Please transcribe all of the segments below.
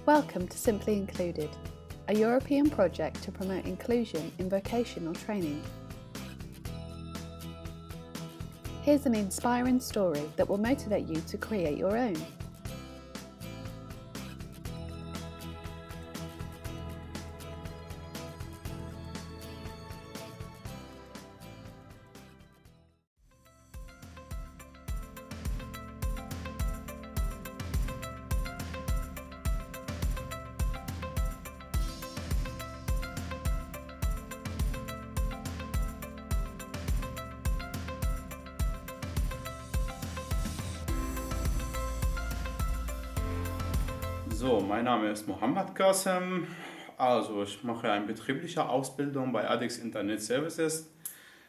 Welcome to Simply Included, a European project to promote inclusion in vocational training. Here's an inspiring story that will motivate you to create your own. So, mein Name ist Mohammed Qasem. Also, ich mache eine betriebliche Ausbildung bei ADEX Internet Services.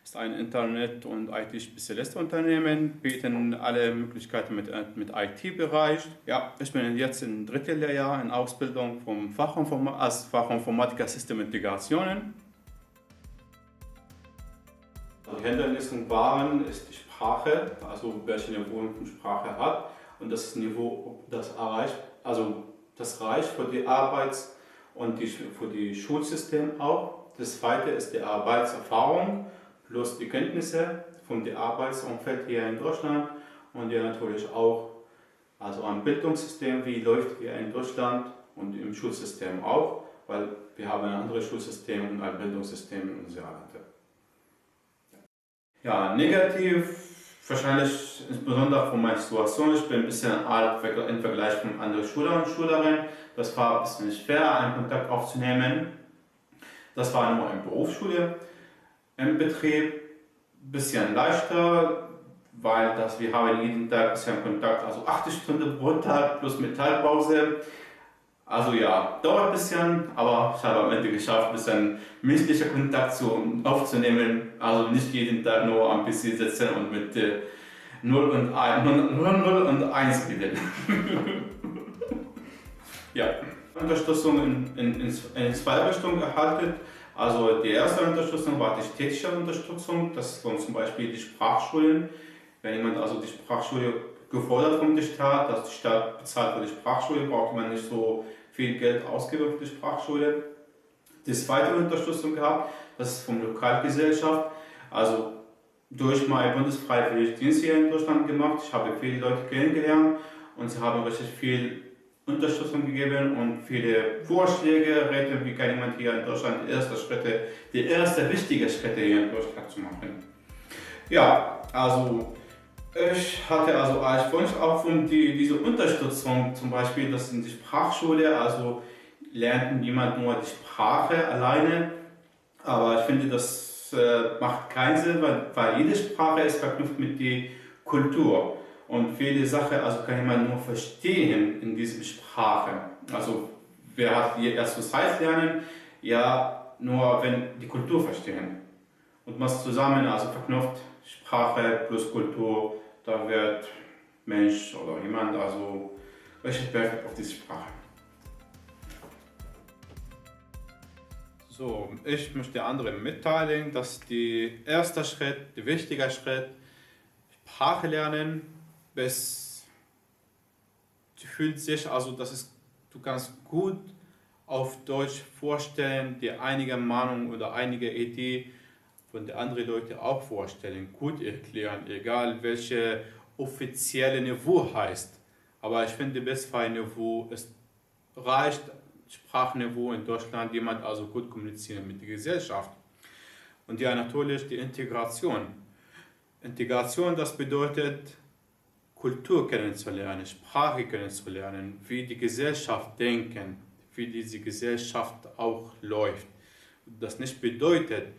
Ist ein Internet- und IT-Spezialistunternehmen, bieten alle Möglichkeiten mit IT-Bereich. Ja, ich bin jetzt im dritten Lehrjahr in Ausbildung als Fachinformatiker Systemintegrationen. Die Hindernisse waren ist die Sprache, also welche Niveau die Sprache hat und das Niveau, ob das erreicht, also das reicht für die Arbeits- und für die Schulsystem auch. Das zweite ist die Arbeitserfahrung plus die Kenntnisse von dem Arbeitsumfeld hier in Deutschland und ja natürlich auch also am Bildungssystem, wie läuft hier in Deutschland und im Schulsystem auch, weil wir haben ein anderes Schulsystem und ein Bildungssystem in unserer Land. Ja, negativ wahrscheinlich insbesondere von meiner Situation. Ich bin ein bisschen alt im Vergleich von anderen Schülern und Schülerinnen. Das war ein bisschen schwer, einen Kontakt aufzunehmen. Das war nur in Berufsschule. Im Betrieb ein bisschen leichter, weil wir haben jeden Tag ein bisschen Kontakt, also 80 Stunden pro Tag plus Mittagpause. Also ja, dauert ein bisschen, aber ich habe am Ende geschafft, ein bisschen menschlicher Kontakt aufzunehmen. Also nicht jeden Tag nur am PC sitzen und mit 0 und 1 reden. Ja, Unterstützung in zwei Richtungen erhalten. Also die erste Unterstützung war die städtische Unterstützung, das sind zum Beispiel die Sprachschulen. Wenn jemand also die Sprachschule gefordert vom Staat, dass die Stadt bezahlt für die Sprachschule, braucht man nicht so viel Geld ausgeben für die Sprachschule. Die zweite Unterstützung gehabt, das ist von Lokalgesellschaft, also durch meinen Bundesfreiwilligendienst hier in Deutschland gemacht. Ich habe viele Leute kennengelernt und sie haben richtig viel Unterstützung gegeben und viele Vorschläge, wie kann jemand hier in Deutschland die erste wichtige Schritte hier in Deutschland zu machen. Ja, also ich hatte also als Wunsch auch diese Unterstützung, zum Beispiel, dass in die Sprachschule, also lernt niemand nur die Sprache alleine, aber ich finde, das macht keinen Sinn, weil jede Sprache ist verknüpft mit der Kultur und viele Sachen also kann man nur verstehen in dieser Sprache. Also wer hat hier erst zur Zeit lernen? Ja, nur wenn die Kultur verstehen. Und was zusammen also verknüpft, Sprache plus Kultur, da wird Mensch oder jemand also richtig perfekt auf diese Sprache. So, ich möchte anderen mitteilen, dass der wichtige Schritt, Sprache lernen, bis du fühlst dich, also du kannst gut auf Deutsch vorstellen, dir einige Meinung oder einige Idee von den anderen Leuten auch vorstellen, gut erklären, egal welche offizielle Niveau heißt. Aber ich finde, bis für ein Niveau reicht Sprachniveau in Deutschland, jemand also gut kommunizieren mit der Gesellschaft. Und ja, natürlich die Integration. Integration, das bedeutet, Kultur kennenzulernen, Sprache kennenzulernen, wie die Gesellschaft denken, wie diese Gesellschaft auch läuft. Das nicht bedeutet,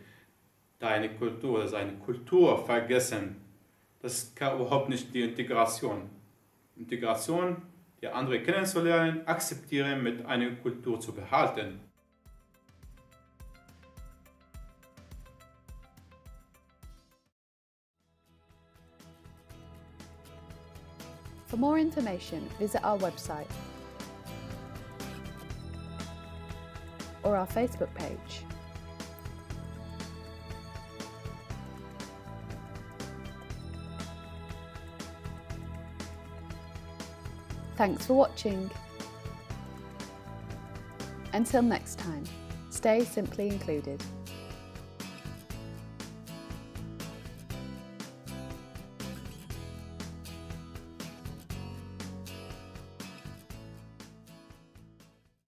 deine Kultur, seine Kultur vergessen. Das ist überhaupt nicht die Integration. Integration, die andere kennenzulernen, akzeptieren, mit einer Kultur zu behalten. For more information, visit our website or our Facebook page. Thanks for watching. Until next time, stay simply included.